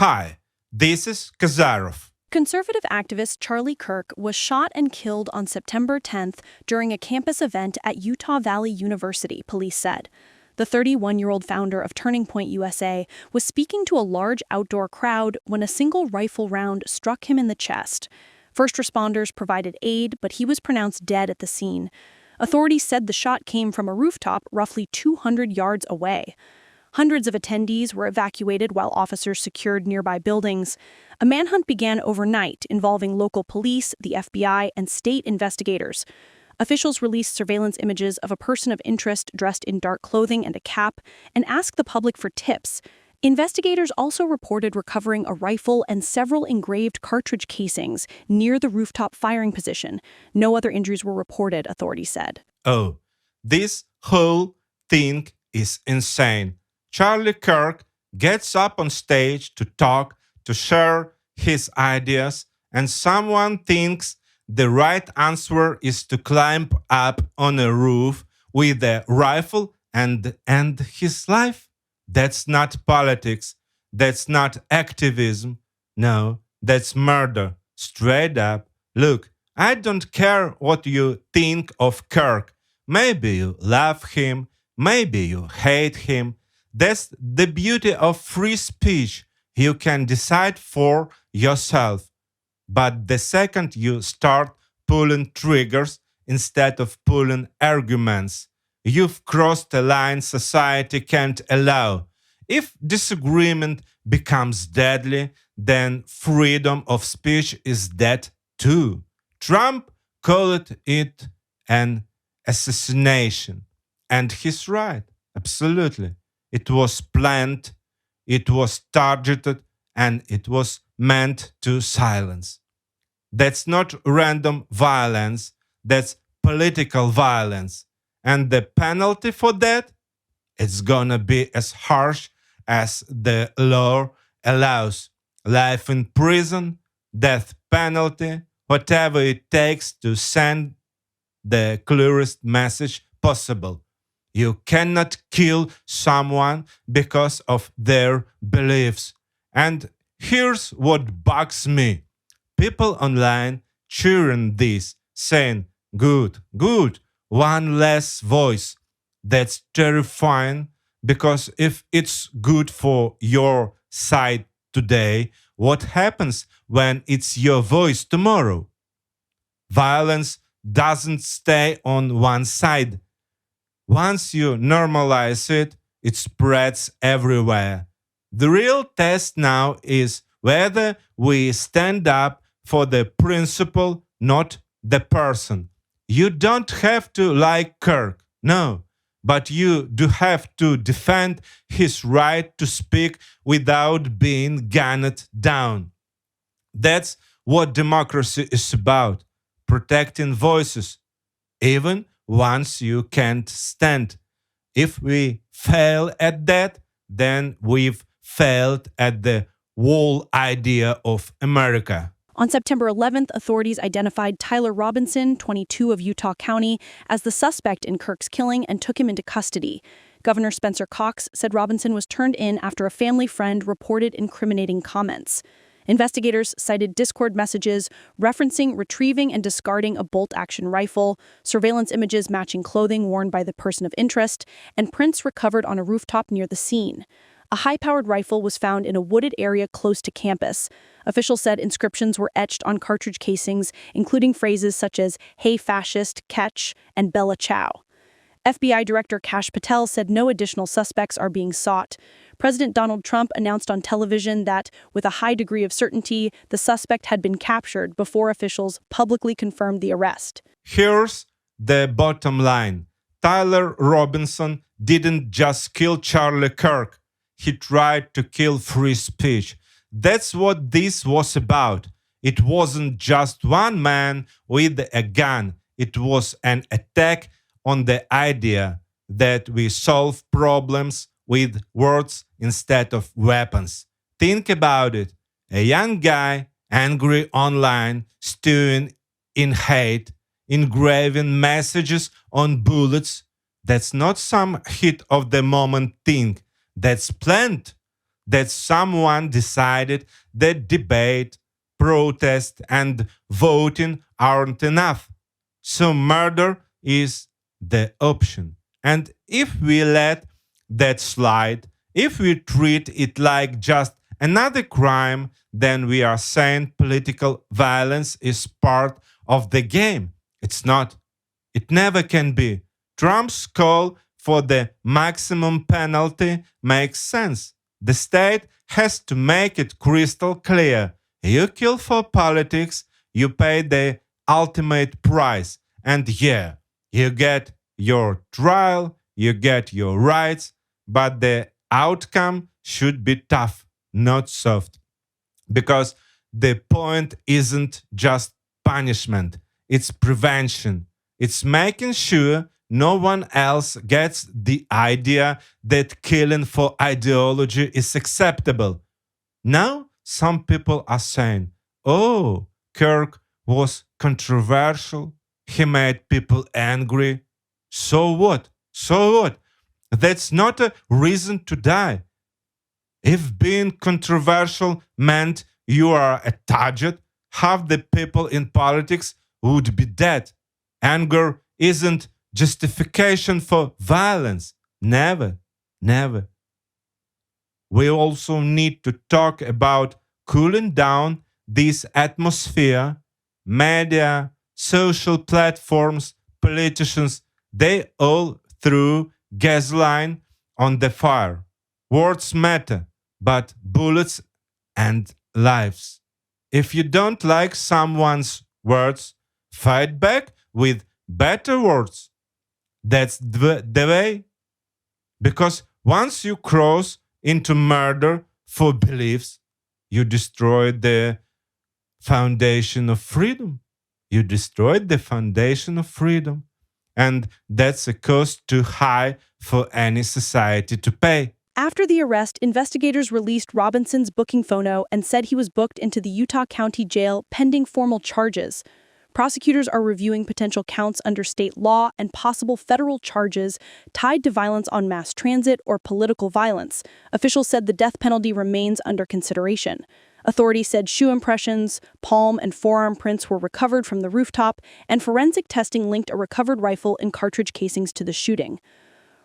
Hi, this is Kazarov. Conservative activist Charlie Kirk was shot and killed on September 10th during a campus event at Utah Valley University, police said. The 31-year-old founder of Turning Point USA was speaking to a large outdoor crowd when a single rifle round struck him in the chest. First responders provided aid, but he was pronounced dead at the scene. Authorities said the shot came from a rooftop roughly 200 yards away. Hundreds of attendees were evacuated while officers secured nearby buildings. A manhunt began overnight involving local police, the FBI, and state investigators. Officials released surveillance images of a person of interest dressed in dark clothing and a cap and asked the public for tips. Investigators also reported recovering a rifle and several engraved cartridge casings near the rooftop firing position. No other injuries were reported, authorities said. Oh, this whole thing is insane. Charlie Kirk gets up on stage to talk, to share his ideas, and someone thinks the right answer is to climb up on a roof with a rifle and end his life? That's not politics. That's not activism. No, that's murder. Straight up. Look, I don't care what you think of Kirk. Maybe you love him, maybe you hate him. That's the beauty of free speech. You can decide for yourself. But the second you start pulling triggers instead of pulling arguments, you've crossed a line society can't allow. If disagreement becomes deadly, then freedom of speech is dead too. Trump called it an assassination. And he's right, absolutely. It was planned, it was targeted, and it was meant to silence. That's not random violence, that's political violence. And the penalty for that? It's gonna be as harsh as the law allows. Life in prison, death penalty, whatever it takes to send the clearest message possible. You cannot kill someone because of their beliefs. And here's what bugs me. People online cheering this, saying, good, good, one less voice. That's terrifying because if it's good for your side today, what happens when it's your voice tomorrow? Violence doesn't stay on one side. Once you normalize it, it spreads everywhere. The real test now is whether we stand up for the principle, not the person. You don't have to like Kirk, no, but you do have to defend his right to speak without being gunned down. That's what democracy is about, protecting voices, even once you can't stand. If we fail at that, then we've failed at the whole idea of America. On September 11th, authorities identified Tyler Robinson, 22 of Utah County, as the suspect in Kirk's killing and took him into custody. Governor Spencer Cox said Robinson was turned in after a family friend reported incriminating comments. Investigators cited Discord messages referencing retrieving and discarding a bolt-action rifle, surveillance images matching clothing worn by the person of interest, and prints recovered on a rooftop near the scene. A high-powered rifle was found in a wooded area close to campus. Officials said inscriptions were etched on cartridge casings, including phrases such as, "Hey fascist, catch," and "Bella Ciao." FBI Director Kash Patel said no additional suspects are being sought. President Donald Trump announced on television that, with a high degree of certainty, the suspect had been captured before officials publicly confirmed the arrest. Here's the bottom line. Tyler Robinson didn't just kill Charlie Kirk. He tried to kill free speech. That's what this was about. It wasn't just one man with a gun. It was an attack on the idea that we solve problems with words instead of weapons. Think about it. A young guy, angry online, stewing in hate, engraving messages on bullets. That's not some hit of the moment thing. That's planned. that someone decided that debate, protest, and voting aren't enough. So murder is the option. And if we let that slide, if we treat it like just another crime, then we are saying political violence is part of the game. It's not. It never can be. Trump's call for the maximum penalty makes sense. The state has to make it crystal clear. You kill for politics, you pay the ultimate price. And yeah, you get your trial, you get your rights, but the outcome should be tough, not soft. Because the point isn't just punishment, it's prevention. It's making sure no one else gets the idea that killing for ideology is acceptable. Now, some people are saying, oh, Kirk was controversial, he made people angry. So what? So what? That's not a reason to die. If being controversial meant you are a target, half the people in politics would be dead. Anger isn't justification for violence. Never, never. We also need to talk about cooling down this atmosphere. Media, social platforms, politicians, they all threw gasoline on the fire. Words matter, but bullets and lives. If you don't like someone's words, fight back with better words. That's the way. Because once you cross into murder for beliefs, you destroy the foundation of freedom. You destroyed the foundation of freedom. And that's a cost too high for any society to pay. After the arrest, investigators released Robinson's booking phono and said he was booked into the Utah County Jail pending formal charges. Prosecutors are reviewing potential counts under state law and possible federal charges tied to violence on mass transit or political violence. Officials said the death penalty remains under consideration. Authorities said shoe impressions, palm and forearm prints were recovered from the rooftop, and forensic testing linked a recovered rifle and cartridge casings to the shooting.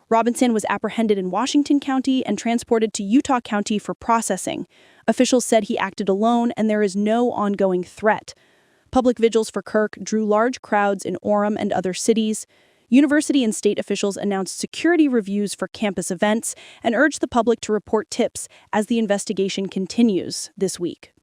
Robinson was apprehended in Washington County and transported to Utah County for processing. Officials said he acted alone and there is no ongoing threat. Public vigils for Kirk drew large crowds in Orem and other cities. University and state officials announced security reviews for campus events and urged the public to report tips as the investigation continues this week.